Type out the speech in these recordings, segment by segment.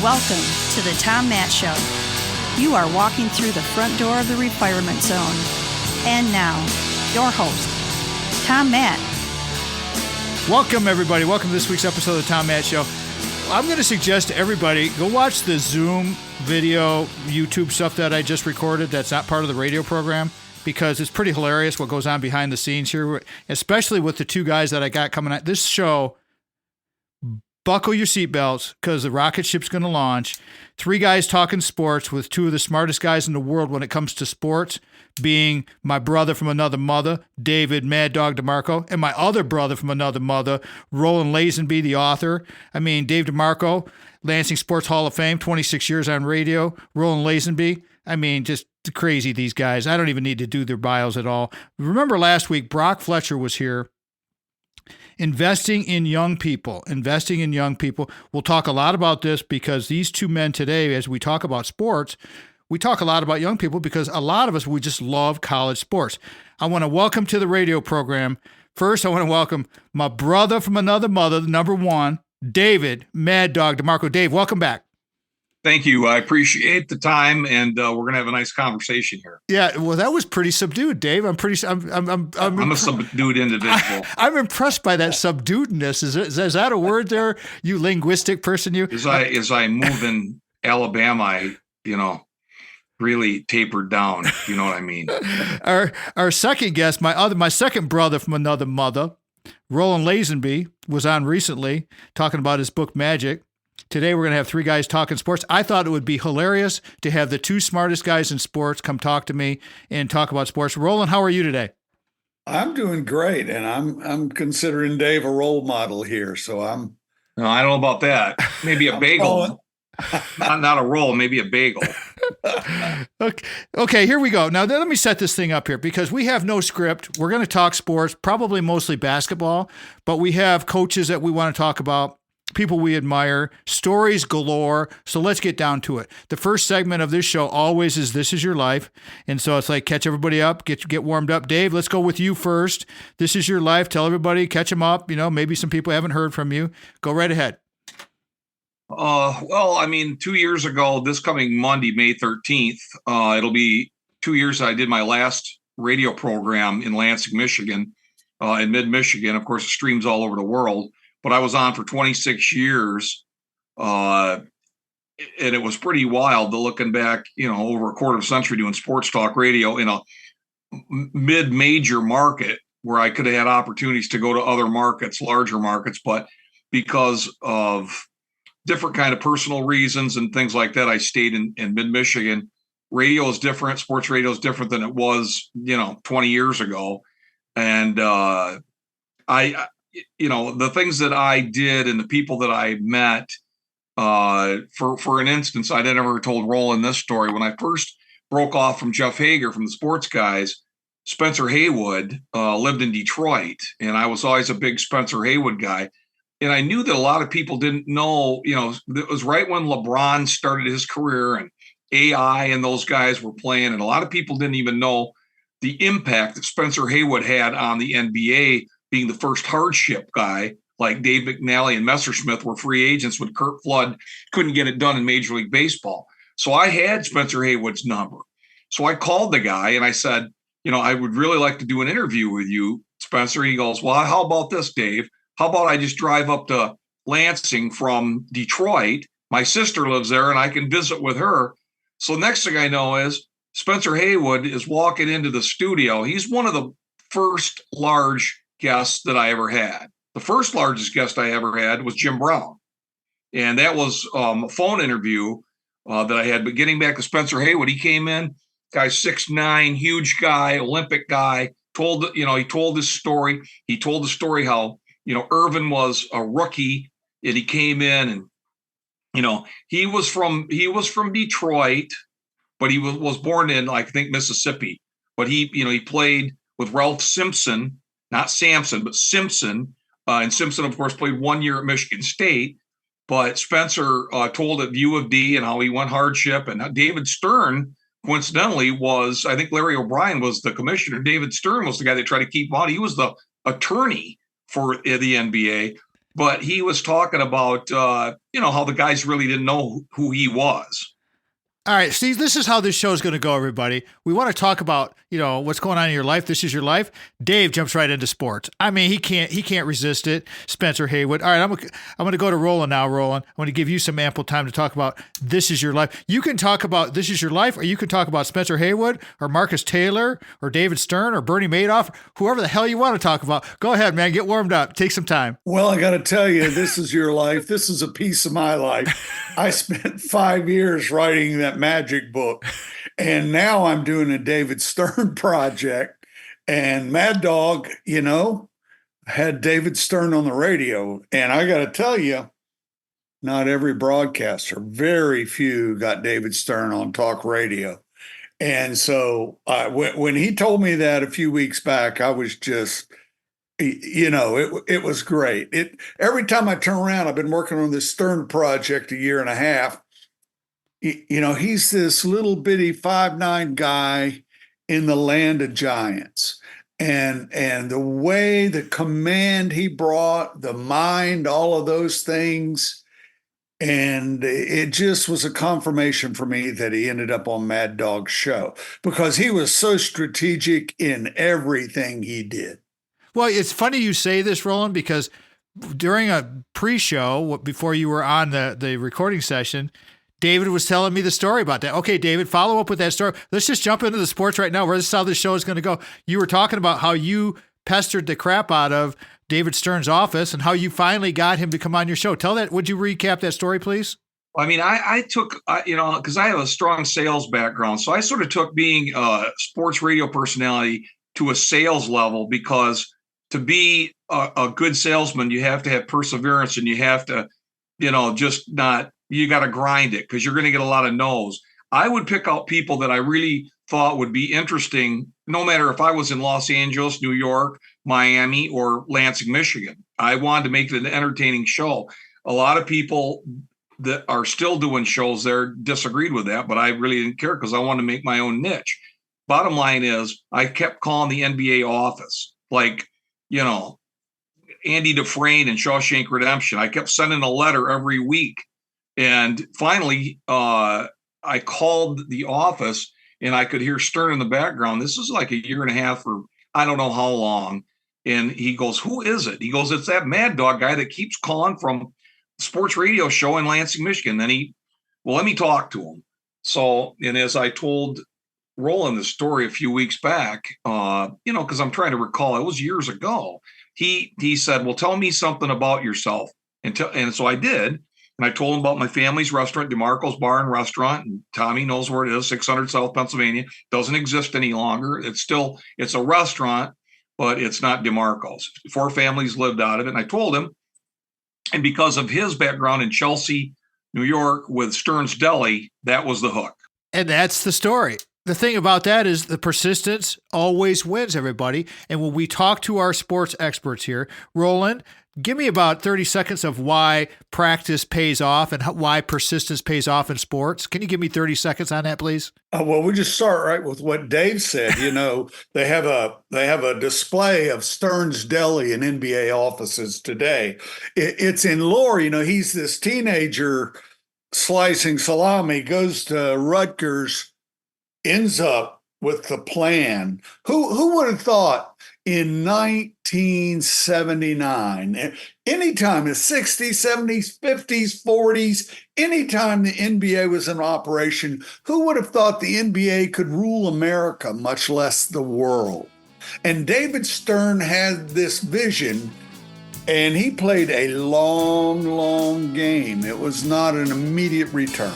Welcome to the Tom Matt Show. You are walking through the front door of the retirement zone. And now, your host, Tom Matt. Welcome, everybody. Welcome to this week's episode of the Tom Matt Show. I'm going to suggest to everybody, go watch the Zoom video, YouTube stuff that I just recorded that's not part of the radio program, because it's pretty hilarious what goes on behind the scenes here, especially with the two guys that I got coming out. This show, buckle your seatbelts because the rocket ship's going to launch. Three guys talking sports with two of the smartest guys in the world when it comes to sports, being my brother from another mother, David MadDog DeMarco, and my other brother from another mother, Roland Lazenby, the author. I mean, Dave DeMarco, Lansing Sports Hall of Fame, 26 years on radio. Roland Lazenby, I mean, just crazy, these guys. I don't even need to do their bios at all. Remember last week, Brock Fletcher was here. Investing in young people. We'll talk a lot about this because these two men today, as we talk about sports, we talk a lot about young people because a lot of us, we just love college sports. I want to welcome to the radio program. First, I want to welcome my brother from another mother, number one, David MadDog DeMarco. Dave, welcome back. Thank you. I appreciate the time, and we're going to have a nice conversation here. Yeah, well, that was pretty subdued, Dave. I'm a subdued individual. I'm impressed by that subduedness. Is that a word there, you linguistic person? You as I move in Alabama, I really tapered down. You know what I mean? Our second guest, my second brother from another mother, Roland Lazenby, was on recently talking about his book Magic. Today, we're going to have three guys talking sports. I thought it would be hilarious to have the two smartest guys in sports come talk to me and talk about sports. Roland, how are you today? I'm doing great, and I'm considering Dave a role model here. So No, I don't know about that. Maybe a bagel. not a roll, maybe a bagel. Okay, here we go. Now, let me set this thing up here because we have no script. We're going to talk sports, probably mostly basketball, but we have coaches that we want to talk about. People we admire, stories galore. So let's get down to it. The first segment of this show always is This Is Your Life. And so it's like catch everybody up, get warmed up. Dave, let's go with you first. This is your life. Tell everybody, catch them up. Maybe some people haven't heard from you. Go right ahead. Well, 2 years ago, this coming Monday, May 13th, it'll be 2 years I did my last radio program in Lansing, Michigan, in mid-Michigan. Of course, it streams all over the world. But I was on for 26 years, and it was pretty wild looking back, over a quarter of a century doing sports talk radio in a mid-major market where I could have had opportunities to go to other markets, larger markets, but because of different kind of personal reasons and things like that, I stayed in mid-Michigan. Radio is different. Sports radio is different than it was, 20 years ago. And the things that I did and the people that I met, for an instance, I never told Roland this story. When I first broke off from Jeff Hager from the sports guys, Spencer Haywood lived in Detroit, and I was always a big Spencer Haywood guy. And I knew that a lot of people didn't know, it was right when LeBron started his career and AI and those guys were playing. And a lot of people didn't even know the impact that Spencer Haywood had on the NBA, being the first hardship guy, like Dave McNally and Messersmith were free agents when Kurt Flood couldn't get it done in Major League Baseball. So I had Spencer Haywood's number. So I called the guy and I said, I would really like to do an interview with you, Spencer. And he goes, well, how about this, Dave? How about I just drive up to Lansing from Detroit? My sister lives there and I can visit with her. So next thing I know is Spencer Haywood is walking into the studio. He's one of the first large guests that I ever had. The first largest guest I ever had was Jim Brown. And that was a phone interview that I had. But getting back to Spencer Haywood, he came in, guy 6'9", huge guy, Olympic guy, he told his story. He told the story how, Irvin was a rookie and he came in and, he was from Detroit, but he was born in, I think, Mississippi. But he played with Ralph Simpson, not Sampson, but Simpson. And Simpson, of course, played 1 year at Michigan State. But Spencer told at U of D and how he went hardship. And David Stern, coincidentally, I think Larry O'Brien was the commissioner. David Stern was the guy that tried to keep him out. He was the attorney for the NBA. but he was talking about, how the guys really didn't know who he was. All right, Steve, this is how this show is going to go, everybody. We want to talk about, what's going on in your life. This is your life. Dave jumps right into sports. I mean, he can't resist it. Spencer Haywood. All right, I'm going to go to Roland now, Roland. I'm going to give you some ample time to talk about This Is Your Life. You can talk about This Is Your Life, or you can talk about Spencer Haywood, or Marcus Taylor, or David Stern, or Bernie Madoff, whoever the hell you want to talk about. Go ahead, man. Get warmed up. Take some time. Well, I got to tell you, this is your life. This is a piece of my life. I spent 5 years writing that magic book, and now I'm doing a David Stern project. And MadDog, had David Stern on the radio. And I got to tell you, not every broadcaster, very few got David Stern on talk radio. And so when he told me that a few weeks back, I was just, it was great. Every time I turn around, I've been working on this Stern project a year and a half. He's this little bitty 5'9" guy in the land of giants. And the way, the command he brought, the mind, all of those things. And it just was a confirmation for me that he ended up on MadDog's show, because he was so strategic in everything he did. Well, it's funny you say this, Roland, because during a pre-show, before you were on the recording session, David was telling me the story about that. Okay, David, follow up with that story. Let's just jump into the sports right now. This is how this show is going to go. You were talking about how you pestered the crap out of David Stern's office and how you finally got him to come on your show. Tell that. Would you recap that story, please? I mean, I took, because I have a strong sales background. So I sort of took being a sports radio personality to a sales level, because to be a good salesman, you have to have perseverance, and you have to, you got to grind it, because you're going to get a lot of no's. I would pick out people that I really thought would be interesting, no matter if I was in Los Angeles, New York, Miami, or Lansing, Michigan. I wanted to make it an entertaining show. A lot of people that are still doing shows there disagreed with that, but I really didn't care, because I wanted to make my own niche. Bottom line is, I kept calling the NBA office, like, Andy Dufresne and Shawshank Redemption. I kept sending a letter every week. And finally, I called the office, and I could hear Stern in the background. This is like a year and a half, or I don't know how long. And he goes, "Who is it?" He goes, "It's that MadDog guy that keeps calling from the sports radio show in Lansing, Michigan." Then let me talk to him. So, and as I told Roland the story a few weeks back, because I'm trying to recall, it was years ago. He said, "Well, tell me something about yourself." And so I did. And I told him about my family's restaurant, DeMarco's Bar and Restaurant. And Tommy knows where it is, 600 South Pennsylvania. Doesn't exist any longer. It's a restaurant, but it's not DeMarco's. 4 families lived out of it. And I told him, and because of his background in Chelsea, New York, with Stern's Deli, that was the hook. And that's the story. The thing about that is the persistence always wins, everybody. And when we talk to our sports experts here, Roland, give me about 30 seconds of why practice pays off and why persistence pays off in sports. Can you give me 30 seconds on that, please? Well, we just start right with what Dave said. They have a display of Stern's Deli in NBA offices today. It's in lore. He's this teenager slicing salami, goes to Rutgers, ends up with the plan. Who would have thought in 1979, anytime in the 60s, 70s, 50s, 40s, anytime the NBA was in operation, who would have thought the NBA could rule America, much less the world? And David Stern had this vision, and he played a long, long game. It was not an immediate return.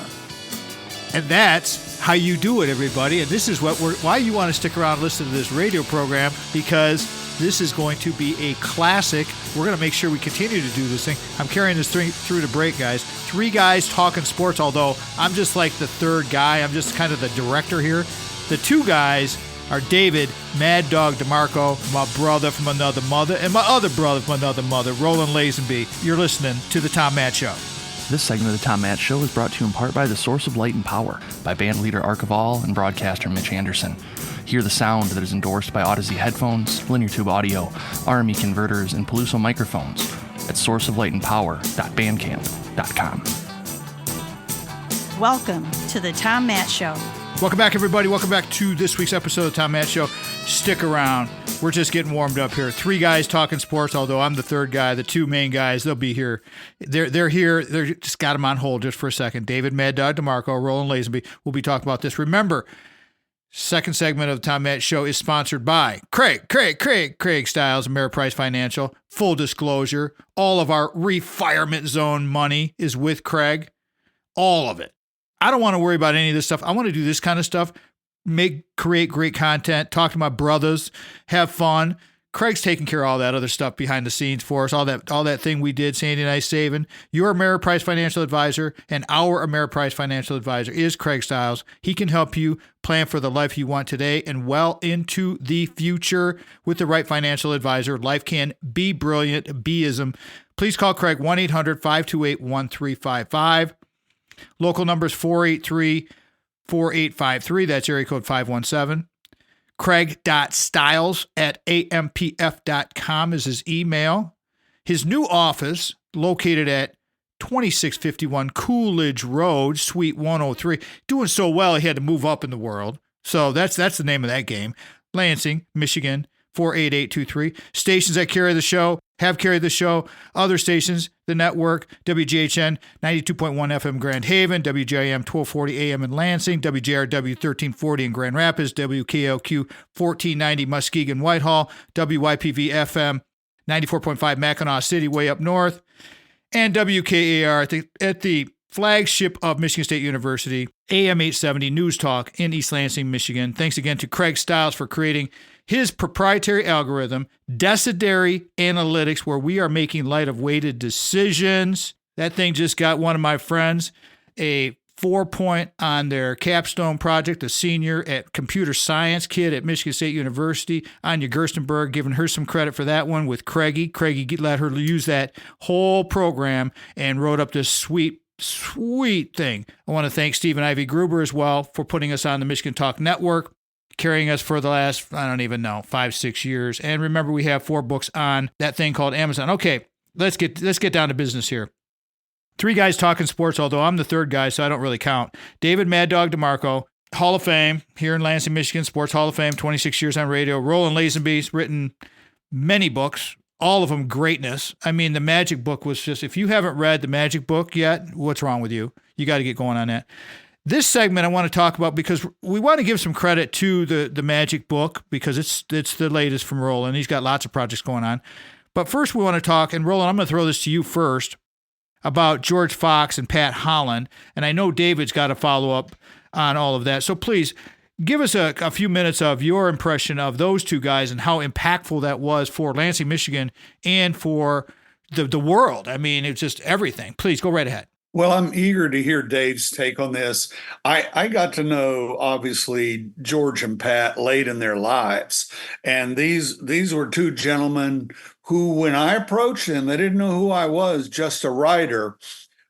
And that's how you do it, everybody. And this is why you want to stick around and listen to this radio program, because this is going to be a classic. We're going to make sure we continue to do this thing. I'm carrying this through the break, guys. 3 guys talking sports, although I'm just like the third guy. I'm just kind of the director here. The 2 guys are David, MadDog DeMarco, my brother from another mother, and my other brother from another mother, Roland Lazenby. You're listening to The Tom Matt Show. This segment of The Tom Matt Show is brought to you in part by The Source of Light and Power by band leader Ark of All and broadcaster Mitch Anderson. Hear the sound that is endorsed by Odyssey headphones, linear tube audio, RME converters, and Peluso microphones. at sourceoflightandpower.bandcamp.com. Welcome to the Tom Matt Show. Welcome back, everybody. Welcome back to this week's episode of the Tom Matt Show. Stick around. We're just getting warmed up here. 3 guys talking sports, although I'm the third guy. The 2 main guys, they'll be here. They're here. They're just got them on hold just for a second. David MadDog DeMarco, Roland Lazenby. We'll be talking about this. Remember, second segment of the Tom Matt Show is sponsored by Craig Stiles, Ameriprise Financial. Full disclosure, all of our retirement zone money is with Craig. All of it. I don't want to worry about any of this stuff. I want to do this kind of stuff, create great content, talk to my brothers, have fun. Craig's taking care of all that other stuff behind the scenes for us, all that thing we did, Sandy and I saving. Your Ameriprise Financial Advisor and our Ameriprise Financial Advisor is Craig Stiles. He can help you plan for the life you want today and well into the future with the right financial advisor. Life can be brilliant. Be-ism. Please call Craig 1-800-528-1355. Local number is 483-4853. That's area code 517. Craig.stiles@ampf.com is his email. His new office, located at 2651 Coolidge Road, Suite 103. Doing so well, he had to move up in the world. So that's the name of that game. Lansing, Michigan, 48823. Stations that carry the show, have carried the show. Other stations, the network, WGHN 92.1 FM Grand Haven, WJIM 1240 AM in Lansing, WJRW 1340 in Grand Rapids, WKLQ 1490 Muskegon Whitehall, WYPV FM 94.5 Mackinac City way up north, and WKAR at the flagship of Michigan State University, AM 870 News Talk in East Lansing, Michigan. Thanks again to Craig Stiles for creating his proprietary algorithm, Decideri Analytics, where we are making light of weighted decisions. That thing just got one of my friends a 4-point on their capstone project, a senior at computer science kid at Michigan State University, Anya Gerstenberg, giving her some credit for that one with Craigie. Craigie let her use that whole program and wrote up this sweet thing. I want to thank Stephen Ivy Gruber as well for putting us on the Michigan Talk Network, carrying us for the last, 5-6 years. And remember, we have 4 books on that thing called Amazon. Okay, let's get down to business here. 3 guys talking sports, although I'm the third guy, so I don't really count. David MadDog DeMarco, Hall of Fame here in Lansing, Michigan, Sports Hall of Fame, 26 years on radio. Roland Lazenby's written many books, all of them greatness. I mean, the Magic book was just, if you haven't read the Magic book yet, what's wrong with you? You got to get going on that. This segment I want to talk about because we want to give some credit to the Magic book because it's the latest from Roland. He's got lots of projects going on. But first we want to talk, and Roland, I'm going to throw this to you first, about George Fox and Pat Holland. And I know David's got to follow up on all of that. So please give us a few minutes of your impression of those 2 guys and how impactful that was for Lansing, Michigan, and for the world. I mean, it's just everything. Please go right ahead. Well, I'm eager to hear Dave's take on this. I got to know, obviously, George and Pat late in their lives. And these were 2 gentlemen who, when I approached them, they didn't know who I was, just a writer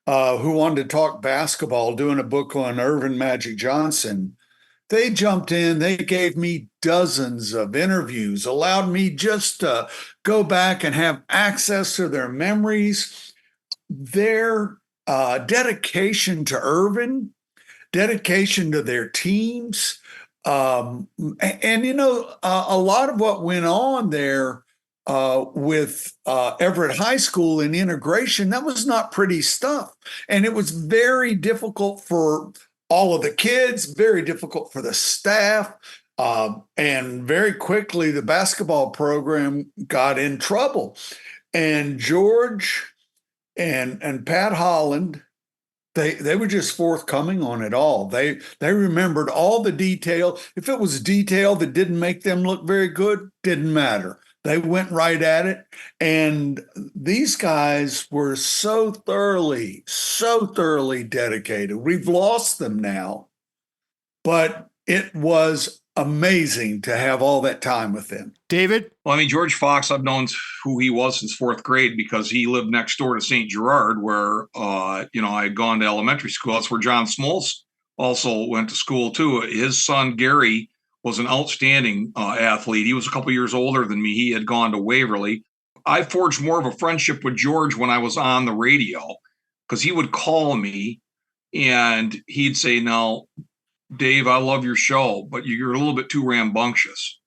who wanted to talk basketball, doing a book on Irvin Magic Johnson. They jumped in. They gave me dozens of interviews, allowed me just to go back and have access to their memories, their dedication to Irvin, dedication to their teams. A lot of what went on there with Everett High School and integration, that was not pretty stuff. And it was very difficult for all of the kids, very difficult for the staff. And very quickly, the basketball program got in trouble. And George and Pat Holland, they were just forthcoming on it all. They remembered all the detail. If it was detail that didn't make them look very good, didn't matter. They went right at it. And these guys were so thoroughly dedicated. We've lost them now, but it was amazing to have all that time with them. David? Well, I mean, George Fox, I've known who he was since 4th grade because he lived next door to St. Gerard, where, I had gone to elementary school. That's where John Smoltz also went to school, too. His son, Gary, was an outstanding athlete. He was a couple years older than me. He had gone to Waverly. I forged more of a friendship with George when I was on the radio, because he would call me and he'd say, "No, Dave, I love your show, but you're a little bit too rambunctious."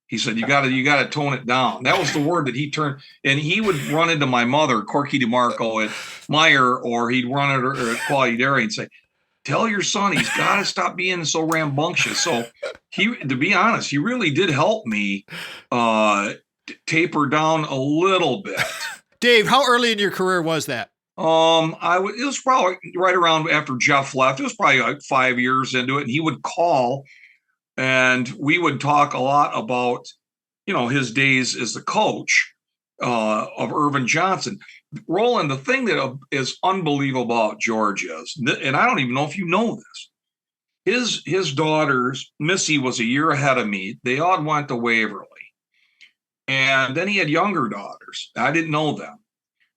He said, you got to tone it down. That was the word that he turned. And he would run into my mother, Corky DeMarco, at Meyer, or he'd run into her at Quality Dairy and say, "Tell your son he's got to stop being so rambunctious." So to be honest, he really did help me taper down a little bit. Dave, how early in your career was that? It was probably right around after Jeff left. It was probably like 5 years into it. And he would call and we would talk a lot about, his days as the coach of Irvin Johnson. Roland, the thing that is unbelievable about George is, and I don't even know if you know this, his daughters, Missy was a year ahead of me. They all went to Waverly. And then he had younger daughters. I didn't know them.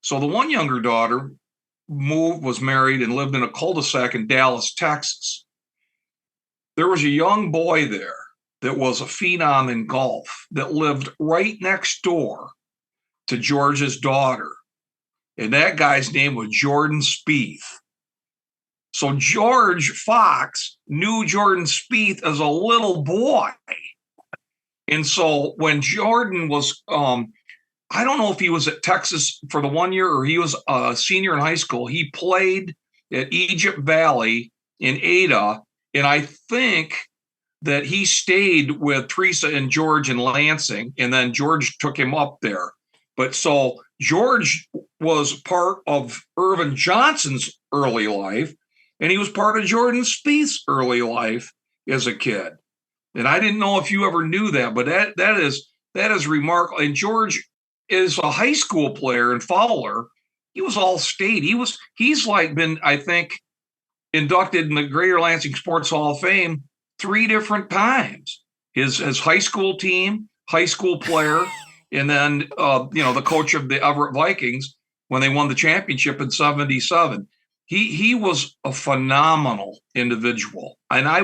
So the one younger daughter was married and lived in a cul-de-sac in Dallas, Texas. There was a young boy there that was a phenom in golf that lived right next door to George's daughter. And that guy's name was Jordan Spieth. So George Fox knew Jordan Spieth as a little boy. And so when Jordan was, I don't know if he was at Texas for the 1 year or he was a senior in high school, he played at Egypt Valley in Ada. And I think that he stayed with Teresa and George in Lansing, and then George took him up there. But so George was part of Irvin Johnson's early life, and he was part of Jordan Spieth's early life as a kid. And I didn't know if you ever knew that, but that is remarkable. And George is a high school player in Fowler. He was all state. He's like been, I think, inducted in the Greater Lansing Sports Hall of Fame 3 different times. His high school team, high school player, and then the coach of the Everett Vikings when they won the championship in '77. He was a phenomenal individual. And I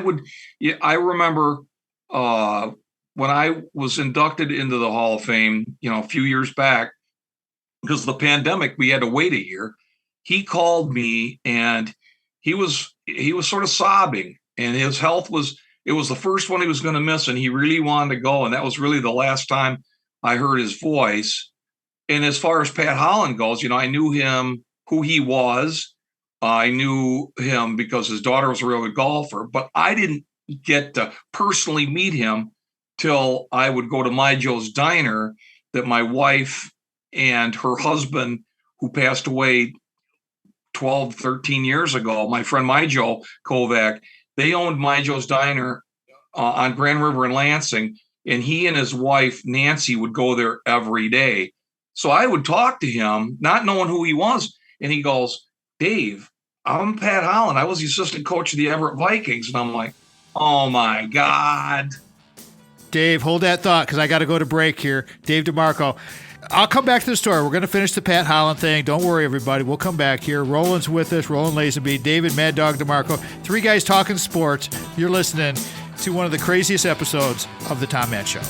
remember when I was inducted into the Hall of Fame, a few years back, because of the pandemic, we had to wait a year. He called me and he was sort of sobbing, and his health it was the first one he was going to miss, and he really wanted to go. And that was really the last time I heard his voice. And as far as Pat Holland goes, I knew him, who he was. I knew him because his daughter was a real good golfer, but I didn't get to personally meet him till I would go to My Joe's Diner that my wife and her husband, who passed away 12, 13 years ago, my friend My Joe Kovac, they owned My Joe's Diner on Grand River in Lansing, and he and his wife, Nancy, would go there every day. So I would talk to him, not knowing who he was, and he goes, "Dave, I'm Pat Holland. I was the assistant coach of the Everett Vikings." And I'm like, oh, my God. Dave, hold that thought, because I got to go to break here. Dave DeMarco. I'll come back to the story. We're going to finish the Pat Holland thing. Don't worry, everybody. We'll come back here. Roland's with us, Roland Lazenby, David MadDog DeMarco. 3 guys talking sports. You're listening to one of the craziest episodes of the Tom Matt Show.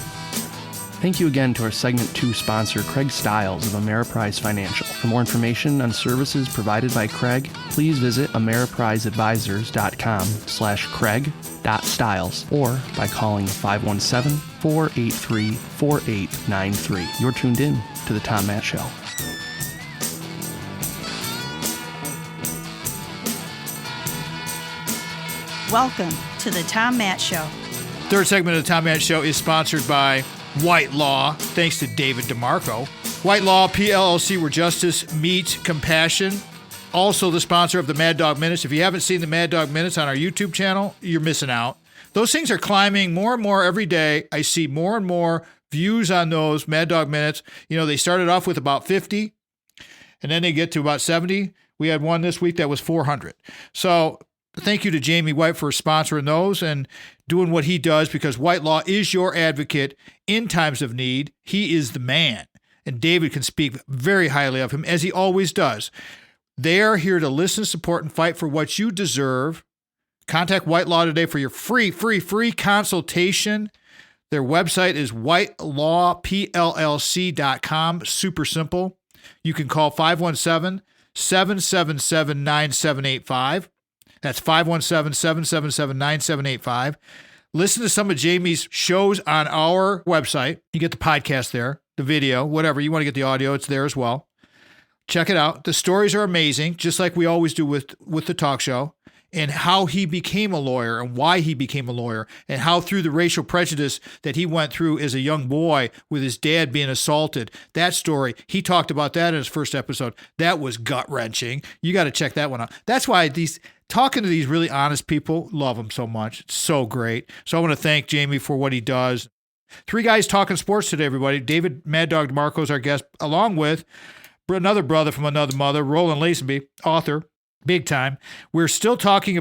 Thank you again to our Segment 2 sponsor, Craig Stiles of Ameriprise Financial. For more information on services provided by Craig, please visit ameripriseadvisors.com/Craig.Stiles or by calling 517-483-4893. You're tuned in to The Tom Matt Show. Welcome to the Tom Matt Show. Third segment of the Tom Matt Show is sponsored by White Law, thanks to David DeMarco. White Law, PLLC, where justice meets compassion. Also the sponsor of the MadDog Minutes. If you haven't seen the MadDog Minutes on our YouTube channel, you're missing out. Those things are climbing more and more every day. I see more and more views on those MadDog Minutes. They started off with about 50, and then they get to about 70. We had one this week that was 400. So thank you to Jamie White for sponsoring those and doing what he does, because White Law is your advocate in times of need. He is the man, and David can speak very highly of him, as he always does. They are here to listen, support, and fight for what you deserve. Contact White Law today for your free consultation. Their website is whitelawpllc.com. Super simple. You can call 517-777-9785. That's 517-777-9785. Listen to some of Jamie's shows on our website. You get the podcast there, the video, whatever. You want to get the audio, it's there as well. Check it out. The stories are amazing, just like we always do with the talk show, and how he became a lawyer and why he became a lawyer, and how through the racial prejudice that he went through as a young boy with his dad being assaulted. That story, he talked about that in his first episode. That was gut-wrenching. You got to check that one out. That's why talking to these really honest people, love them so much. It's so great. So I want to thank Jamie for what he does. Three guys talking sports today, everybody. David MadDog DeMarco is our guest, along with another brother from another mother, Roland Lazenby, author, big time. We're still talking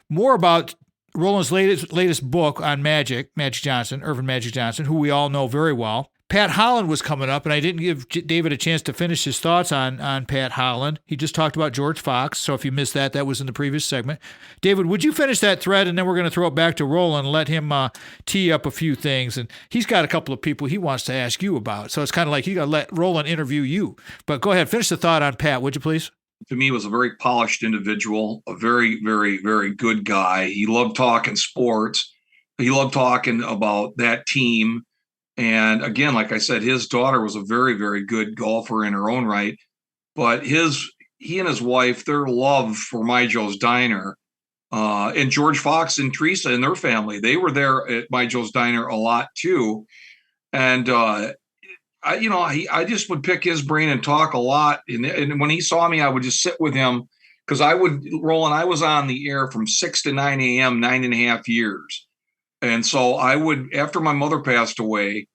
more about Roland's latest book on Magic Johnson, Irvin Magic Johnson, who we all know very well. Pat Holland was coming up, and I didn't give David a chance to finish his thoughts on Pat Holland. He just talked about George Fox, so if you missed that was in the previous segment. David, would you finish that thread, and then we're going to throw it back to Roland and let him tee up a few things. And he's got a couple of people he wants to ask you about, so it's kind of like you got to let Roland interview you. But go ahead, finish the thought on Pat, would you please? To me, was a very polished individual, a very, very, very good guy. He loved talking sports. He loved talking about that team. And again, like I said, his daughter was a very, very good golfer in her own right. But he and his wife, their love for My Joe's Diner, and George Fox and Teresa and their family, they were there at My Joe's Diner a lot too. And I just would pick his brain and talk a lot. And when he saw me, I would just sit with him, because I was on the air from 6 to 9 a.m., 9.5 years. And so I would, after my mother passed away,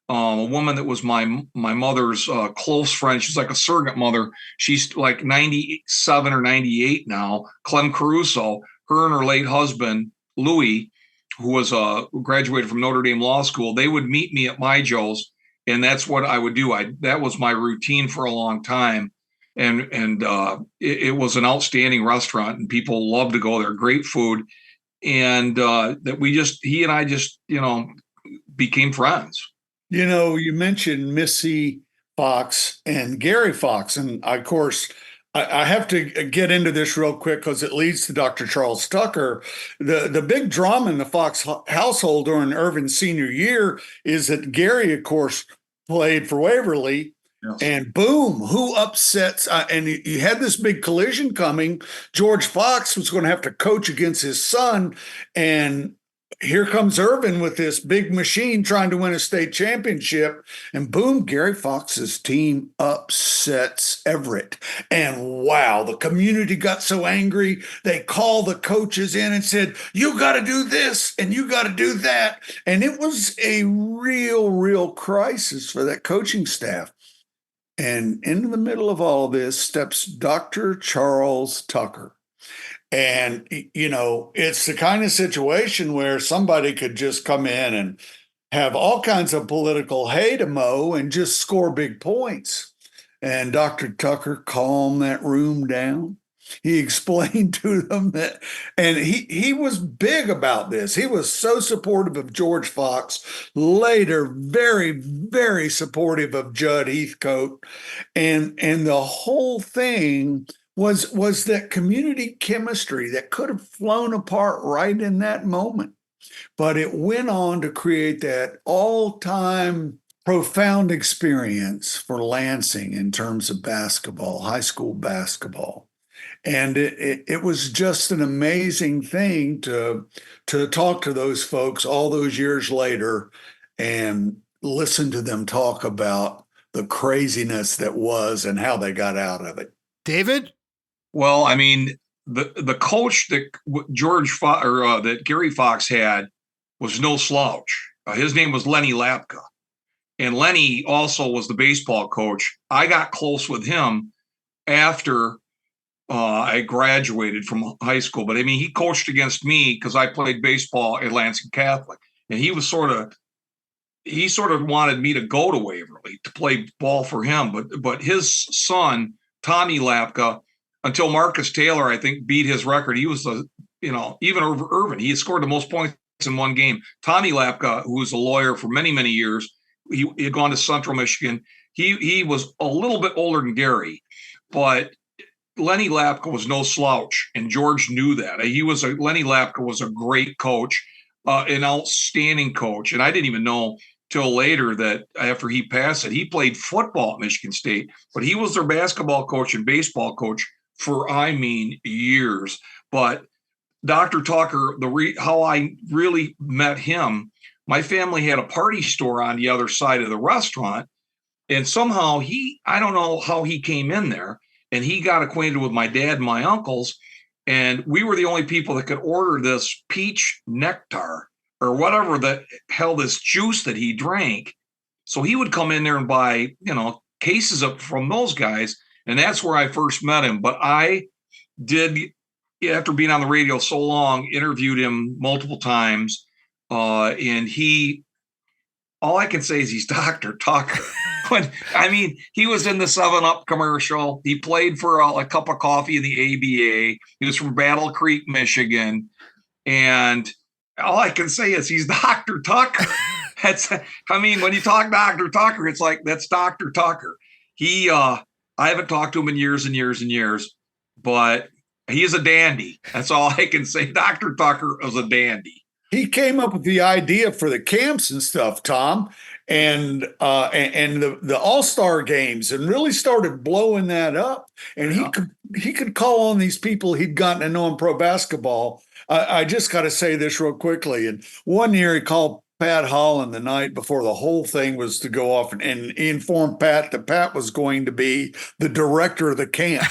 a woman that was my mother's close friend, she's like a surrogate mother. She's like 97 or 98 now, Clem Caruso, her and her late husband, Louis, who was graduated from Notre Dame Law School, they would meet me at My Joe's. And that's what I would do. That was my routine for a long time. And it was an outstanding restaurant, and people loved to go there. Great food. And he and I just became friends. You mentioned Missy Fox and Gary Fox. And of course, I have to get into this real quick because it leads to Dr. Charles Tucker. The big drama in the Fox household during Irvin's senior year is that Gary, of course, played for Waverly. Yes. And boom, who upsets? And you had this big collision coming. George Fox was going to have to coach against his son. And here comes Irvin with this big machine trying to win a state championship. And boom, Gary Fox's team upsets Everett. And wow, the community got so angry. They called the coaches in and said, you got to do this and you got to do that. And it was a real crisis for that coaching staff. And into the middle of all of this steps Dr. Charles Tucker. And, it's the kind of situation where somebody could just come in and have all kinds of political hay to mow and just score big points. And Dr. Tucker calmed that room down. He explained to them that, and he was big about this. He was so supportive of George Fox, later very, very supportive of Judd Heathcote. And the whole thing was that community chemistry that could have flown apart right in that moment. But it went on to create that all-time profound experience for Lansing in terms of basketball, high school basketball. And it was just an amazing thing to talk to those folks all those years later and listen to them talk about the craziness that was and how they got out of it. David? Well, I mean, the coach that that Gary Fox had was no slouch. His name was Lenny Lapka. And Lenny also was the baseball coach. I got close with him after I graduated from high school. But I mean, he coached against me because I played baseball at Lansing Catholic. And he sort of wanted me to go to Waverly to play ball for him. But his son, Tommy Lapka, until Marcus Taylor, I think, beat his record, he was even over Irvin. He had scored the most points in one game. Tommy Lapka, who was a lawyer for many, many years, he had gone to Central Michigan. He was a little bit older than Gary, but Lenny Lapka was no slouch, and George knew that. Lenny Lapka was a great coach, an outstanding coach, and I didn't even know till later that after he passed it, he played football at Michigan State, but he was their basketball coach and baseball coach for, years. But Dr. Tucker, how I really met him, my family had a party store on the other side of the restaurant, and somehow I don't know how he came in there, and he got acquainted with my dad and my uncles, and we were the only people that could order this peach nectar or whatever the hell this juice that he drank. So he would come in there and buy, cases from those guys. And that's where I first met him. But I did, after being on the radio so long, interviewed him multiple times. And all I can say is he's Dr. Tucker. He was in the 7-Up commercial. He played for a cup of coffee in the ABA. He was from Battle Creek, Michigan. And all I can say is he's Dr. Tucker. When you talk Dr. Tucker, it's like, that's Dr. Tucker. I haven't talked to him in years and years and years, but he is a dandy. That's all I can say. Dr. Tucker was a dandy. He came up with the idea for the camps and stuff, Tom, and the All-Star games, and really started blowing that up. And he could call on these people he'd gotten to know in pro basketball. I just got to say this real quickly. And one year he called Pat Holland the night before the whole thing was to go off, and informed Pat that Pat was going to be the director of the camp.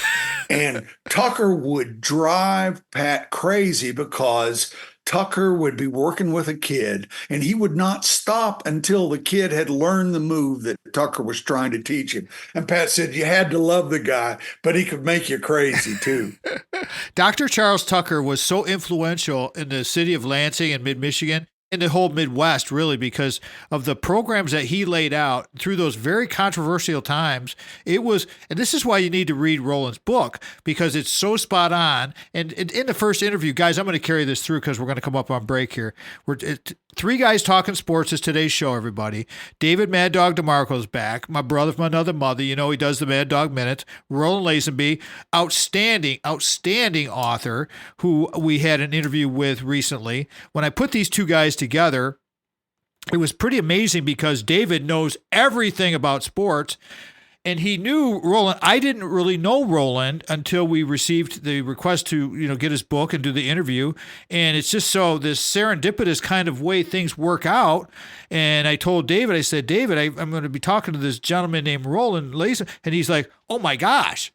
And Tucker would drive Pat crazy because Tucker would be working with a kid, and he would not stop until the kid had learned the move that Tucker was trying to teach him. And Pat said, you had to love the guy, but he could make you crazy too. Dr. Charles Tucker was so influential in the city of Lansing and mid-Michigan, in the whole Midwest, really, because of the programs that he laid out through those very controversial times. And this is why you need to read Roland's book, because it's so spot on. And in the first interview, guys, I'm going to carry this through because we're going to come up on break here. Three Guys Talking Sports is today's show, everybody. David MadDog DeMarco is back. My brother from another mother, he does the MadDog Minutes. Roland Lazenby, outstanding author who we had an interview with recently. When I put these two guys together, it was pretty amazing because David knows everything about sports, and he knew Roland. I didn't really know Roland until we received the request to get his book and do the interview, and it's just so this serendipitous kind of way things work out. And I told David, I said, David, I'm going to be talking to this gentleman named Roland Lazenby, and he's like, oh my gosh,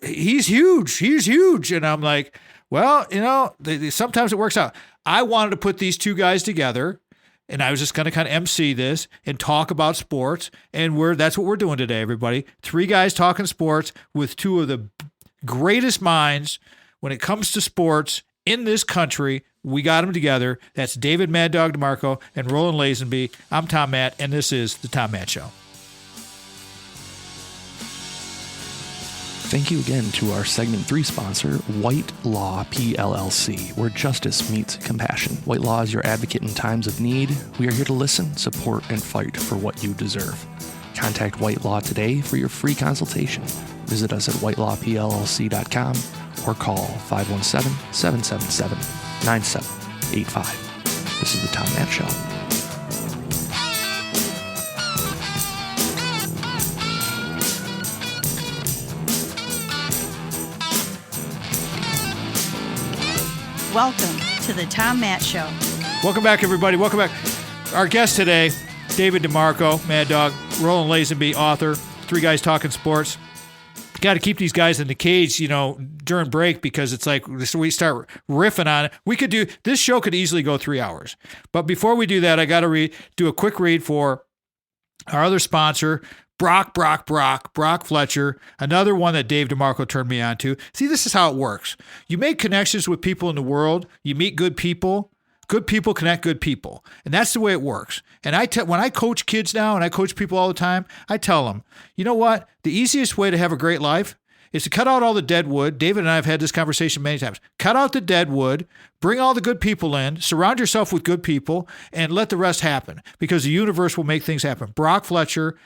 he's huge. And I'm like, well, sometimes it works out. I wanted to put these two guys together, and I was just going to kind of MC this and talk about sports, and that's what we're doing today, everybody. Three guys talking sports with two of the greatest minds when it comes to sports in this country. We got them together. That's David MadDog DeMarco and Roland Lazenby. I'm Tom Matt, and this is The Tom Matt Show. Thank you again to our segment 3 sponsor, White Law PLLC, where justice meets compassion. White Law is your advocate in times of need. We are here to listen, support, and fight for what you deserve. Contact White Law today for your free consultation. Visit us at whitelawpllc.com or call 517-777-9785. This is The Tom Matt Show. Welcome to the Tom Matt Show. Welcome back, everybody. Welcome back. Our guest today, David DeMarco, MadDog, Roland Lazenby, author, Three Guys Talking Sports. Got to keep these guys in the cage, during break, because it's like we start riffing on it. This show could easily go 3 hours. But before we do that, I got to do a quick read for our other sponsor, Brock Fletcher, another one that Dave DeMarco turned me on to. See, this is how it works. You make connections with people in the world. You meet good people. Good people connect good people. And that's the way it works. And when I coach kids now, and I coach people all the time, I tell them, you know what? The easiest way to have a great life is to cut out all the dead wood. David and I have had this conversation many times. Cut out the dead wood, bring all the good people in, surround yourself with good people, and let the rest happen, because the universe will make things happen. Brock Fletcher,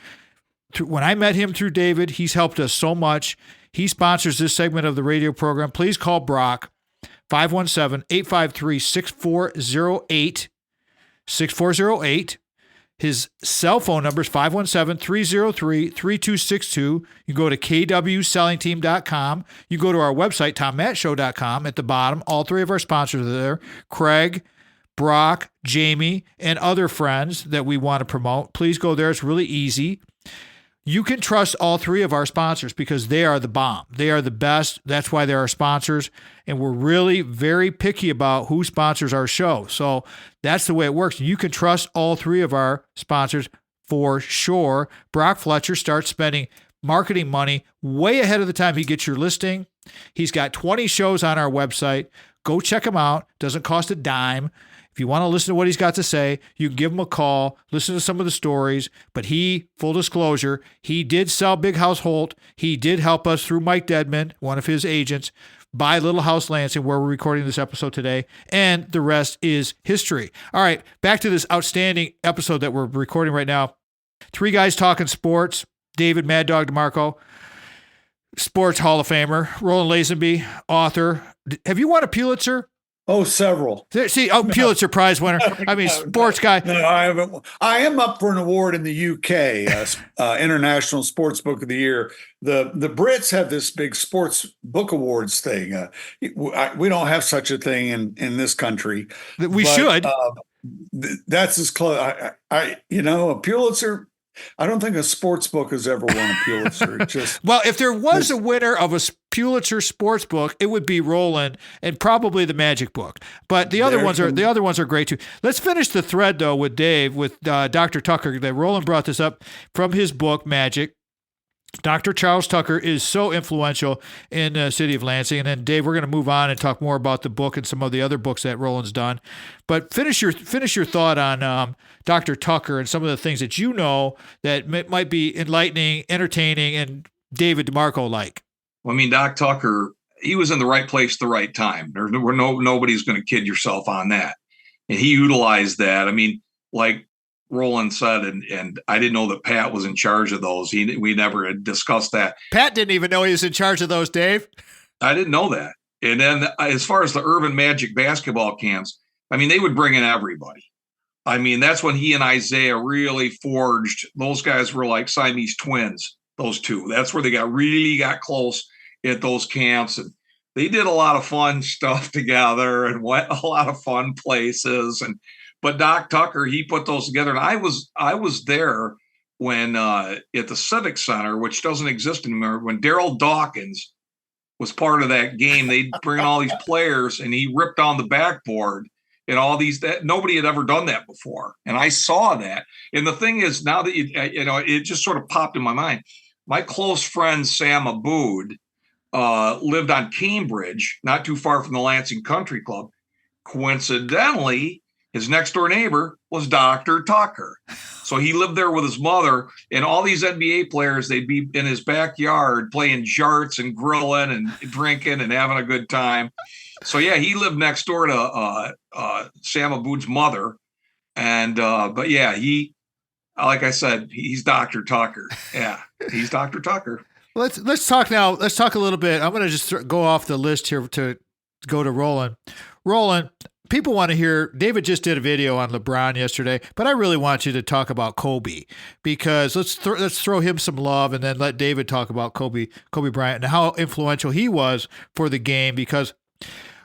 when I met him through David, he's helped us so much. He sponsors this segment of the radio program. Please call Brock, 517-853-6408, 6408. His cell phone number is 517-303-3262. You can go to kwsellingteam.com. You go to our website, tommattshow.com. At the bottom, all three of our sponsors are there: Craig, Brock, Jamie, and other friends that we want to promote. Please go there. It's really easy. You can trust all three of our sponsors because they are the bomb. They are the best. That's why they're our sponsors. And we're really very picky about who sponsors our show. So that's the way it works. You can trust all three of our sponsors for sure. Brock Fletcher starts spending marketing money way ahead of the time he gets your listing. He's got 20 shows on our website. Go check him out. Doesn't cost a dime. If you want to listen to what he's got to say, you can give him a call, listen to some of the stories. But he, full disclosure, he did sell Big House Holt. He did help us through Mike Dedman, one of his agents, buy Little House Lansing, where we're recording this episode today. And the rest is history. All right, back to this outstanding episode that we're recording right now. Three guys talking sports. David MadDog DeMarco, Sports Hall of Famer. Roland Lazenby, author. Have you won a Pulitzer? Oh, several. Pulitzer Prize winner. I mean, sports guy. No, I haven't. I am up for an award in the UK, International Sports Book of the Year. The Brits have this big sports book awards thing. We don't have such a thing in this country. We should. That's as close. A Pulitzer. I don't think a sports book has ever won a Pulitzer. Well, if there was a winner of a Pulitzer sports book, it would be Roland and probably the Magic book. But the other ones are great too. Let's finish the thread though with Dave, with Dr. Tucker. That Roland brought this up from his book Magic. Dr. Charles Tucker is so influential in the city of Lansing. And then, Dave, we're going to move on and talk more about the book and some of the other books that Roland's done. But finish your thought on Dr. Tucker and some of the things that you know that might be enlightening, entertaining, and David DeMarco like. Well, I mean, Doc Tucker, he was in the right place at the right time. Nobody's going to kid yourself on that. And he utilized that. I mean, like Roland said, and I didn't know that Pat was in charge of those. We never had discussed that. Pat didn't even know he was in charge of those, Dave. I didn't know that. And then as far as the Urban Magic basketball camps, I mean, they would bring in everybody. I mean, that's when he and Isaiah really forged. Those guys were like Siamese twins, those two. That's where they really got close at those camps. And they did a lot of fun stuff together and went a lot of fun places. But Doc Tucker, he put those together. And I was there when at the Civic Center, which doesn't exist anymore, when Daryl Dawkins was part of that game. They'd bring in all these players and he ripped on the backboard and all these, that nobody had ever done that before. And I saw that. And the thing is, now that it just sort of popped in my mind. My close friend, Sam Abood, lived on Cambridge, not too far from the Lansing Country Club. Coincidentally, his next door neighbor was Dr. Tucker. So he lived there with his mother, and all these NBA players, they'd be in his backyard playing jarts and grilling and drinking and having a good time. So yeah, he lived next door to Sam Abood's mother. And but yeah, he, like I said, he's Dr. Tucker. Yeah, he's Dr. Tucker. Let's talk now. Let's talk a little bit. I'm going to just go off the list here to go to Roland. Roland, people want to hear, David just did a video on LeBron yesterday, but I really want you to talk about Kobe, because let's throw him some love and then let David talk about Kobe Bryant and how influential he was for the game. Because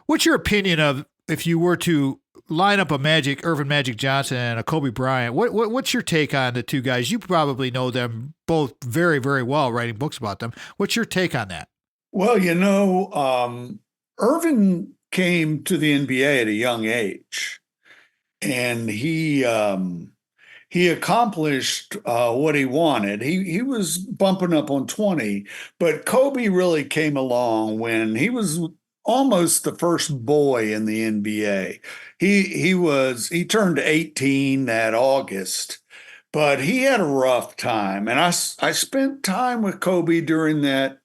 what's your opinion of, if you were to line up a Irvin Magic Johnson and a Kobe Bryant, what's your take on the two guys? You probably know them both very, very well, writing books about them. What's your take on that? Well, Irvin came to the NBA at a young age, and he accomplished what he wanted. He was bumping up on 20, but Kobe really came along when he was almost the first boy in the NBA. He turned 18 that August, but he had a rough time. And I spent time with Kobe during that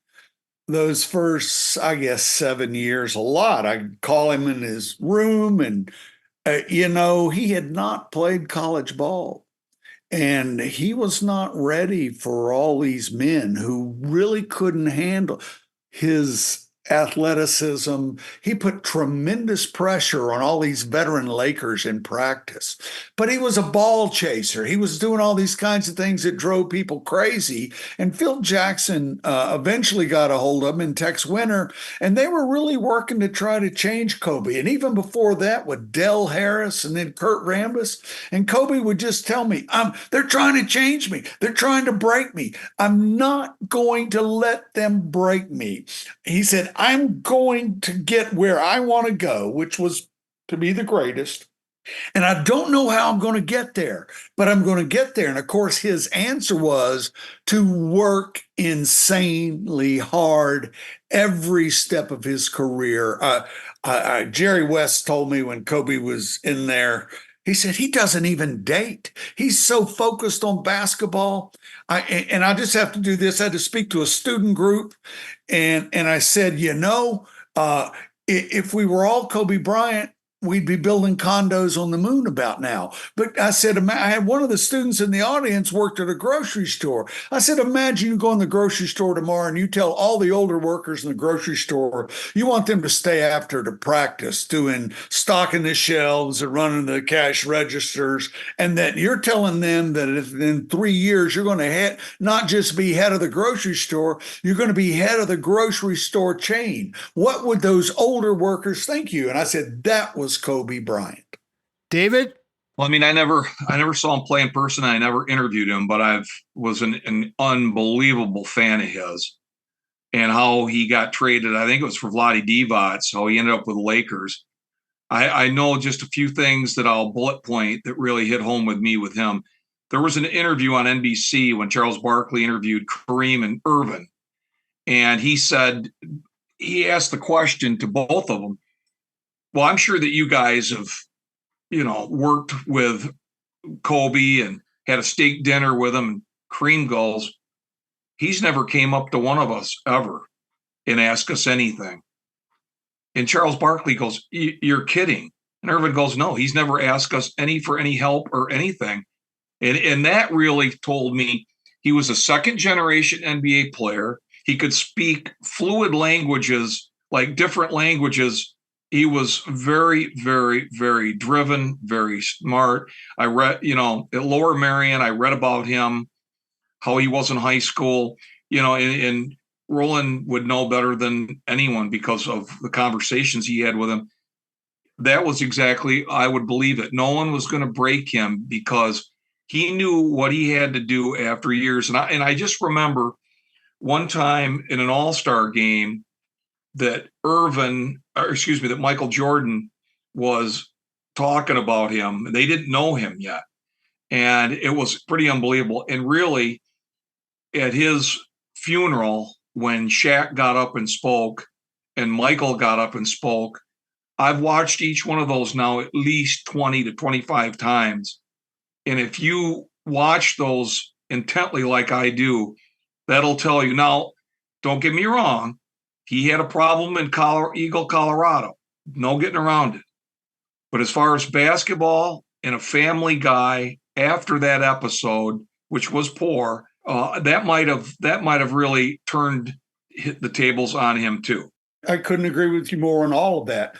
those first, I guess, 7 years a lot. I'd call him in his room, and, he had not played college ball. And he was not ready for all these men who really couldn't handle his athleticism. He put tremendous pressure on all these veteran Lakers in practice. But he was a ball chaser. He was doing all these kinds of things that drove people crazy. And Phil Jackson eventually got a hold of him in Tex Winter, and they were really working to try to change Kobe. And even before that, with Del Harris and then Kurt Rambis, and Kobe would just tell me, they're trying to change me. They're trying to break me. I'm not going to let them break me. He said, I'm going to get where I want to go, which was to be the greatest. And I don't know how I'm going to get there, but I'm going to get there. And of course, his answer was to work insanely hard every step of his career. Jerry West told me when Kobe was in there, he said he doesn't even date. He's so focused on basketball. And I just have to do this. I had to speak to a student group, and I said, if we were all Kobe Bryant, we'd be building condos on the moon about now. But I said, I had one of the students in the audience worked at a grocery store. I said, imagine you go in the grocery store tomorrow and you tell all the older workers in the grocery store, you want them to stay after to practice doing stocking the shelves and running the cash registers. And that you're telling them that in 3 years, you're going to not just be head of the grocery store, you're going to be head of the grocery store chain. What would those older workers think you? And I said, that was Kobe Bryant. David? Well, I mean, I never saw him play in person. I never interviewed him, but I was an unbelievable fan of his, and how he got traded. I think it was for Vlade Divac, how he ended up with the Lakers. I know just a few things that I'll bullet point that really hit home with me with him. There was an interview on NBC when Charles Barkley interviewed Kareem and Irvin, and he asked the question to both of them. Well, I'm sure that you guys have, worked with Kobe and had a steak dinner with him. And Kareem goes, he's never came up to one of us ever and asked us anything. And Charles Barkley goes, you're kidding. And Irvin goes, no, he's never asked us for any help or anything. And that really told me he was a second generation NBA player. He could speak fluid languages, like different languages. He was very, very, very driven, very smart. I read, at Lower Merion, I read about him, how he was in high school, and Roland would know better than anyone because of the conversations he had with him. That was exactly, I would believe it. No one was going to break him because he knew what he had to do after years. And I just remember one time in an all-star game that that Michael Jordan was talking about him. They didn't know him yet. And it was pretty unbelievable. And really, at his funeral, when Shaq got up and spoke and Michael got up and spoke, I've watched each one of those now at least 20 to 25 times. And if you watch those intently like I do, that'll tell you. Now, don't get me wrong. He had a problem in Eagle, Colorado. No getting around it. But as far as basketball and a family guy after that episode, which was poor, that might have really hit the tables on him too. I couldn't agree with you more on all of that.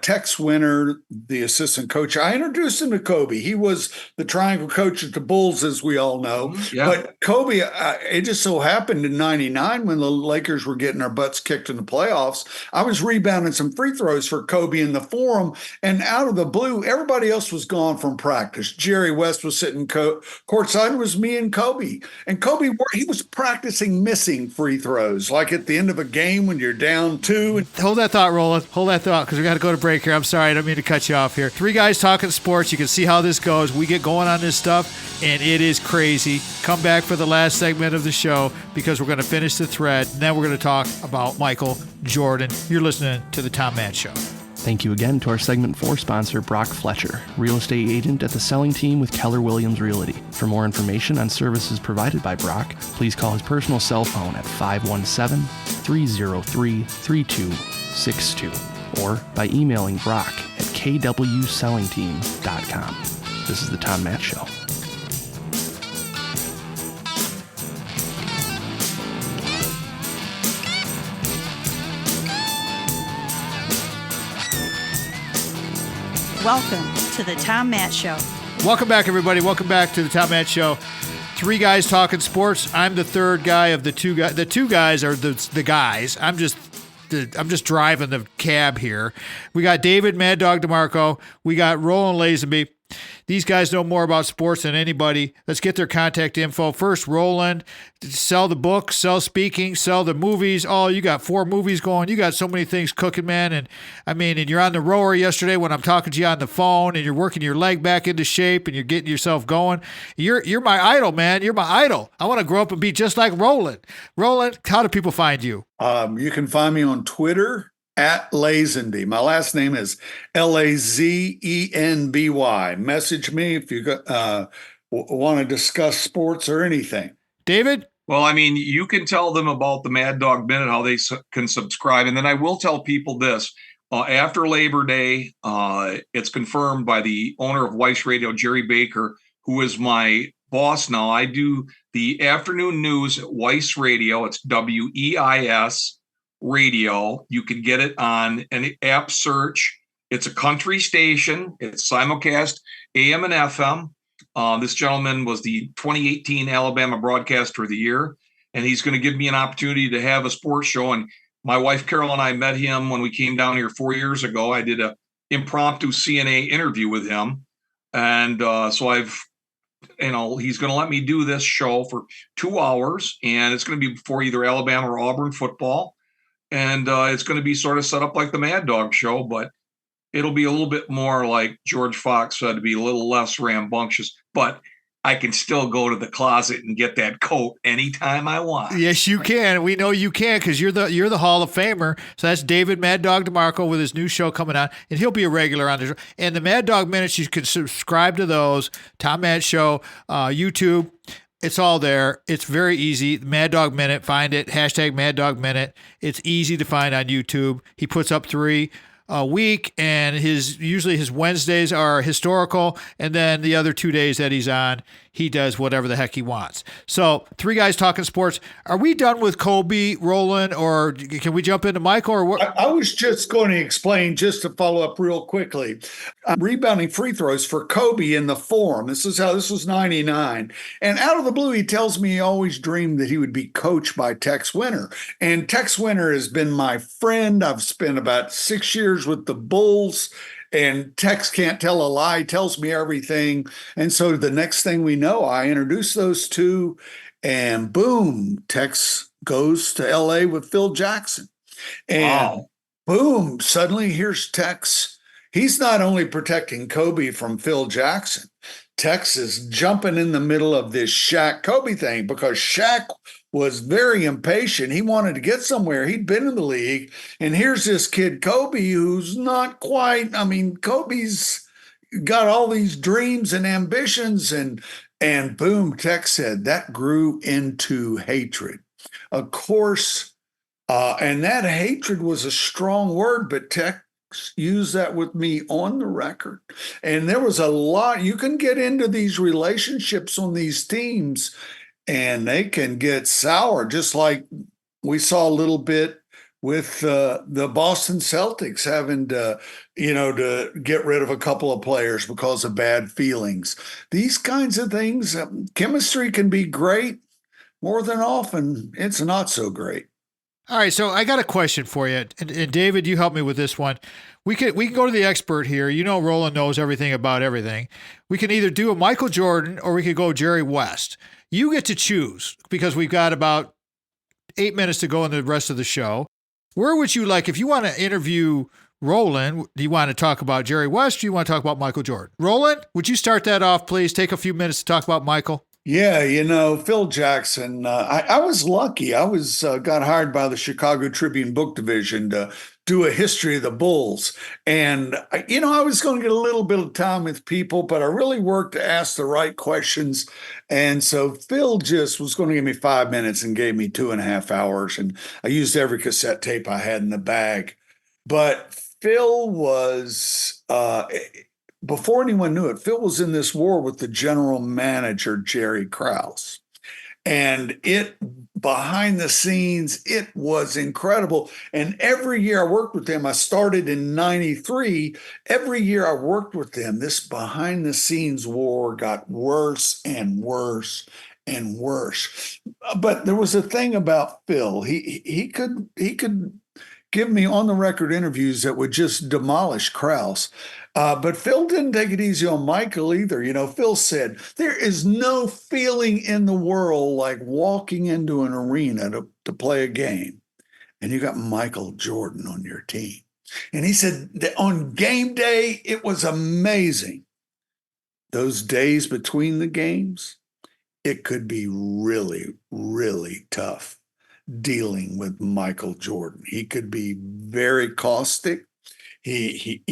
Tex Winter, the assistant coach, I introduced him to Kobe. He was the triangle coach at the Bulls, as we all know. Yeah. But Kobe, it just so happened in '99 when the Lakers were getting their butts kicked in the playoffs, I was rebounding some free throws for Kobe in the Forum, and out of the blue, everybody else was gone from practice. Jerry West was sitting courtside. It was me and Kobe. And Kobe, he was practicing missing free throws, like at the end of a game when you're down 2. Hold that thought, Roland. Hold that thought, because we got to go to break here. I'm sorry. I don't mean to cut you off here. 3 guys talking sports. You can see how this goes. We get going on this stuff, and it is crazy. Come back for the last segment of the show, because we're going to finish the thread, and then we're going to talk about Michael Jordan. You're listening to The Tom Matt Show. Thank you again to our segment 4 sponsor, Brock Fletcher, real estate agent at the selling team with Keller Williams Realty. For more information on services provided by Brock, please call his personal cell phone at 517-303-3262 or by emailing Brock at kwsellingteam.com. This is the Tom Matt Show. Welcome to the Tom Matt Show. Welcome back, everybody. Welcome back to the Tom Matt Show. 3 guys talking sports. I'm the third guy of the 2 guys. The 2 guys are the guys. I'm just driving the cab here. We got David MadDog DeMarco. We got Roland Lazenby. These guys know more about sports than anybody. Let's get their contact info. First, Roland, sell the book, sell speaking, sell the movies. Oh, you got 4 movies going. You got so many things cooking, man. And you're on the rower yesterday when I'm talking to you on the phone, and you're working your leg back into shape, and you're getting yourself going. You're my idol, man. You're my idol. I want to grow up and be just like Roland. Roland, how do people find you? You can find me on Twitter at Lazenby. My last name is Lazenby. Message me if you want to discuss sports or anything. David? Well, you can tell them about the MadDog Minute, how they can subscribe. And then I will tell people this. After Labor Day, it's confirmed by the owner of Weiss Radio, Jerry Baker, who is my boss now. I do the afternoon news at Weiss Radio. It's WEIS Radio. You can get it on an app search. It's a country station. It's simulcast AM and FM. This gentleman was the 2018 Alabama Broadcaster of the Year, and he's going to give me an opportunity to have a sports show. And my wife Carol and I met him when we came down here 4 years ago. I did a impromptu CNA interview with him, and so he's going to let me do this show for 2 hours, and it's going to be before either Alabama or Auburn football. And it's going to be sort of set up like the MadDog Show, but it'll be a little bit more like George Fox said, to be a little less rambunctious. But I can still go to the closet and get that coat anytime I want. Yes, you can. We know you can because you're the Hall of Famer. So that's David MadDog DeMarco with his new show coming out, and he'll be a regular on the show. And the MadDog Minutes, you can subscribe to those. Tom Matt Show, YouTube. It's all there. It's very easy. MadDog Minute, find it. Hashtag MadDog Minute. It's easy to find on YouTube. He puts up 3 a week, and usually his Wednesdays are historical, and then the other 2 days that he's on, he does whatever the heck he wants. So 3 guys talking sports. Are we done with Kobe, Roland, or can we jump into Michael? Or what? I was just going to explain, just to follow up real quickly. I'm rebounding free throws for Kobe in the Forum. This was 99. And out of the blue, he tells me he always dreamed that he would be coached by Tex Winter. And Tex Winter has been my friend. I've spent about 6 years with the Bulls. And Tex can't tell a lie, tells me everything. And so the next thing we know, I introduce those 2, and boom, Tex goes to LA with Phil Jackson. And boom, suddenly here's Tex. He's not only protecting Kobe from Phil Jackson, Tex is jumping in the middle of this Shaq Kobe thing because Shaq was very impatient. He wanted to get somewhere. He'd been in the league. And here's this kid, Kobe, who's not quite, Kobe's got all these dreams and ambitions. And boom, Tex said that grew into hatred. Of course, and that hatred was a strong word, but Tex used that with me on the record. And there was a lot. You can get into these relationships on these teams, and they can get sour, just like we saw a little bit with the Boston Celtics having to get rid of a couple of players because of bad feelings. These kinds of things, chemistry can be great. More than often, it's not so great. All right, so I got a question for you, and David, you help me with this one. We can go to the expert here. Roland knows everything about everything. We can either do a Michael Jordan or we could go Jerry West. You get to choose because we've got about 8 minutes to go in the rest of the show. Where would you like, if you want to interview Roland, do you want to talk about Jerry West or do you want to talk about Michael Jordan? Roland, would you start that off, please? Take a few minutes to talk about Michael. Yeah, Phil Jackson. I was lucky. I was got hired by the Chicago Tribune Book Division to do a history of the Bulls, and I was going to get a little bit of time with people, but I really worked to ask the right questions, and so Phil just was going to give me 5 minutes and gave me 2.5 hours, and I used every cassette tape I had in the bag. But Phil was before anyone knew it, Phil was in this war with the general manager, Jerry Krause. And behind the scenes, it was incredible. And every year I worked with him, I started in 93. Every year I worked with him, this behind the scenes war got worse and worse and worse. But there was a thing about Phil. He could give me on the record interviews that would just demolish Krause. But Phil didn't take it easy on Michael either. Phil said, there is no feeling in the world like walking into an arena to play a game, and you got Michael Jordan on your team. And he said that on game day, it was amazing. Those days between the games, it could be really, really tough dealing with Michael Jordan. He could be very caustic. He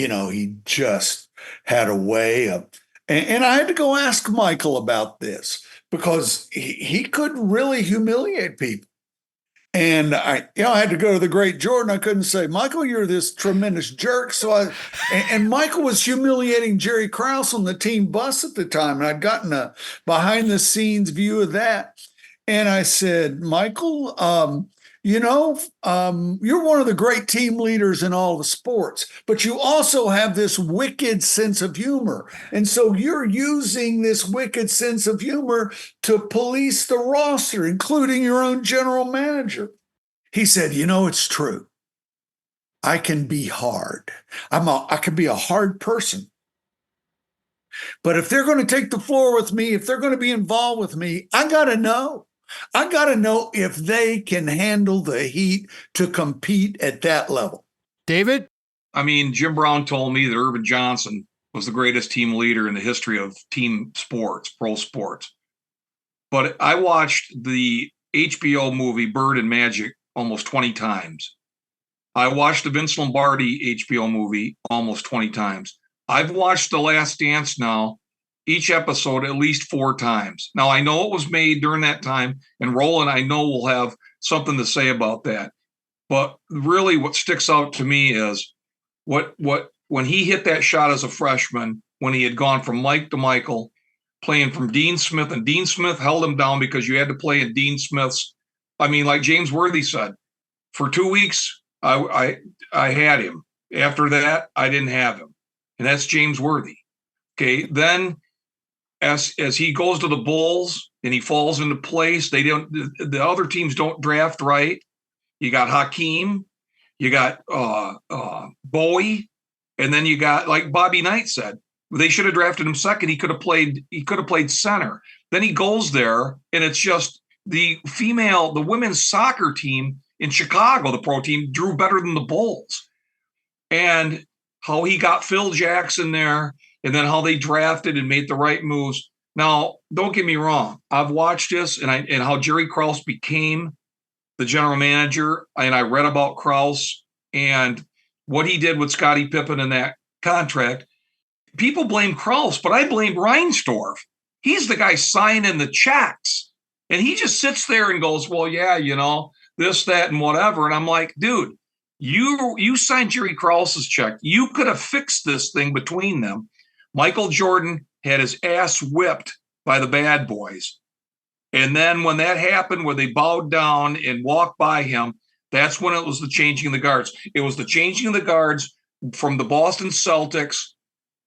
just had a way of, and I had to go ask Michael about this because he could really humiliate people. And I had to go to the great Jordan. I couldn't say, Michael, you're this tremendous jerk. And Michael was humiliating Jerry Krause on the team bus at the time. And I'd gotten a behind the scenes view of that. And I said, Michael, you're one of the great team leaders in all the sports, but you also have this wicked sense of humor. And so you're using this wicked sense of humor to police the roster, including your own general manager. He said, it's true. I can be hard. I can be a hard person. But if they're going to take the floor with me, if they're going to be involved with me, I got to know. I got to know if they can handle the heat to compete at that level. David? I mean, Jim Brown told me that Irvin Johnson was the greatest team leader in the history of team sports, pro sports. But I watched the HBO movie Bird and Magic almost 20 times. I watched the Vince Lombardi HBO movie almost 20 times. I've watched The Last Dance now, each episode at least 4 times. Now, I know it was made during that time, and Roland, I know, will have something to say about that. But really what sticks out to me is when he hit that shot as a freshman, when he had gone from Mike to Michael, playing from Dean Smith, and Dean Smith held him down because you had to play in Dean Smith's. I mean, like James Worthy said, for 2 weeks, I had him. After that, I didn't have him. And that's James Worthy. Okay, then as he goes to the Bulls and he falls into place, the other teams don't draft right. You got Hakeem, you got Bowie, and then you got, like Bobby Knight said, they should have drafted him second. He could have played center. Then he goes there, and it's just the women's soccer team in Chicago, the pro team, drew better than the Bulls. And how he got Phil Jackson there, and then how they drafted and made the right moves. Now, don't get me wrong. I've watched this and how Jerry Krause became the general manager, and I read about Krause and what he did with Scottie Pippen in that contract. People blame Krause, but I blame Reinsdorf. He's the guy signing the checks. And he just sits there and goes, well, yeah, this, that, and whatever. And I'm like, dude, you signed Jerry Krause's check. You could have fixed this thing between them. Michael Jordan had his ass whipped by the bad boys. And then when that happened, where they bowed down and walked by him, that's when it was the changing of the guards. It was the changing of the guards from the Boston Celtics,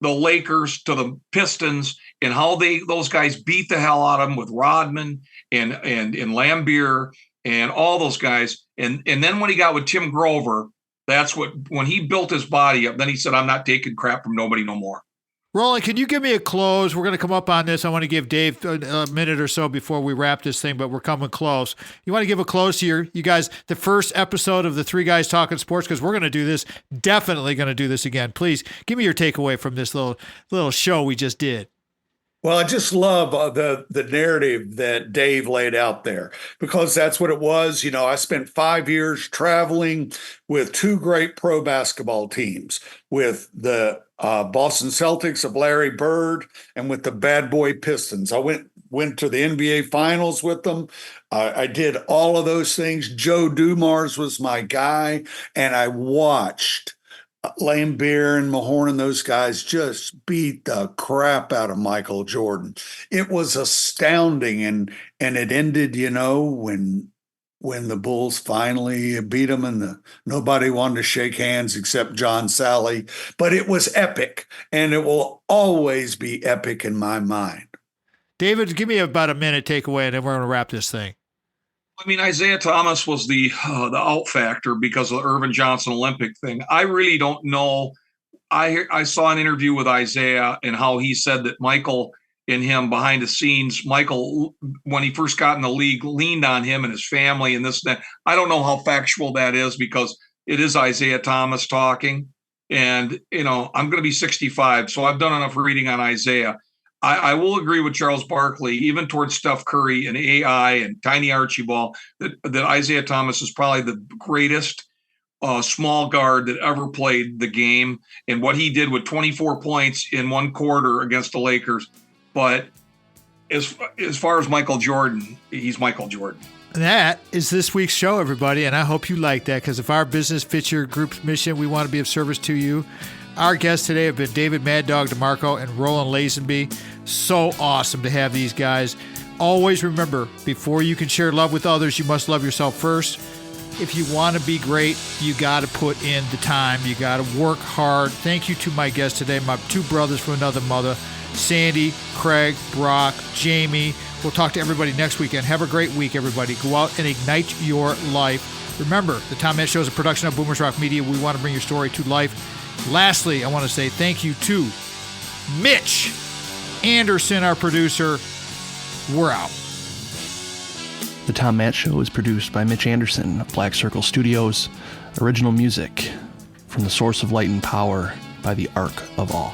the Lakers, to the Pistons, and how those guys beat the hell out of them with Rodman and Lambier and all those guys. And then when he got with Tim Grover, when he built his body up, then he said, I'm not taking crap from nobody no more. Roland, can you give me a close? We're going to come up on this. I want to give Dave a minute or so before we wrap this thing, but we're coming close. You want to give a close to you guys, the first episode of the Three Guys Talking Sports, because we're going to do this, definitely going to do this again. Please give me your takeaway from this little show we just did. Well, I just love the narrative that Dave laid out there, because that's what it was. You know, I spent 5 years traveling with two great pro basketball teams, with the Boston Celtics of Larry Bird and with the Bad Boy Pistons. I went to the NBA Finals with them. I did all of those things. Joe Dumars was my guy, and I watched Lambeer and Mahorn and those guys just beat the crap out of Michael Jordan. It was astounding, and it ended, you know, when the Bulls finally beat them, and nobody wanted to shake hands except John Sally. But it was epic, and it will always be epic in my mind. David, give me about a minute takeaway, and then we're going to wrap this thing. I mean, Isaiah Thomas was the out factor because of the Irvin Johnson Olympic thing. I really don't know. I saw an interview with Isaiah and how he said that Michael and him behind the scenes, Michael, when he first got in the league, leaned on him and his family and this and that. I don't know how factual that is, because it is Isaiah Thomas talking. And, you know, I'm going to be 65, so I've done enough reading on Isaiah. I will agree with Charles Barkley, even towards Steph Curry and AI and Tiny Archibald, that Isaiah Thomas is probably the greatest small guard that ever played the game, and what he did with 24 points in one quarter against the Lakers. But as far as Michael Jordan, he's Michael Jordan. That is this week's show, everybody, and I hope you like that, because if our business fits your group's mission, we want to be of service to you. Our guests today have been David MadDog DeMarco and Roland Lazenby. So awesome to have these guys. Always remember, before you can share love with others, you must love yourself first. If you want to be great, you got to put in the time. You got to work hard. Thank you to my guests today, my two brothers from another mother, Sandy, Craig, Brock, Jamie. We'll talk to everybody next weekend. Have a great week, everybody. Go out and ignite your life. Remember, the Tom Matt Show is a production of Boomers Rock Media. We want to bring your story to life. Lastly, I want to say thank you to Mitch Anderson, our producer. We're out. The Tom Matt Show is produced by Mitch Anderson of Black Circle Studios. Original music from The Source of Light and Power by The Ark of All.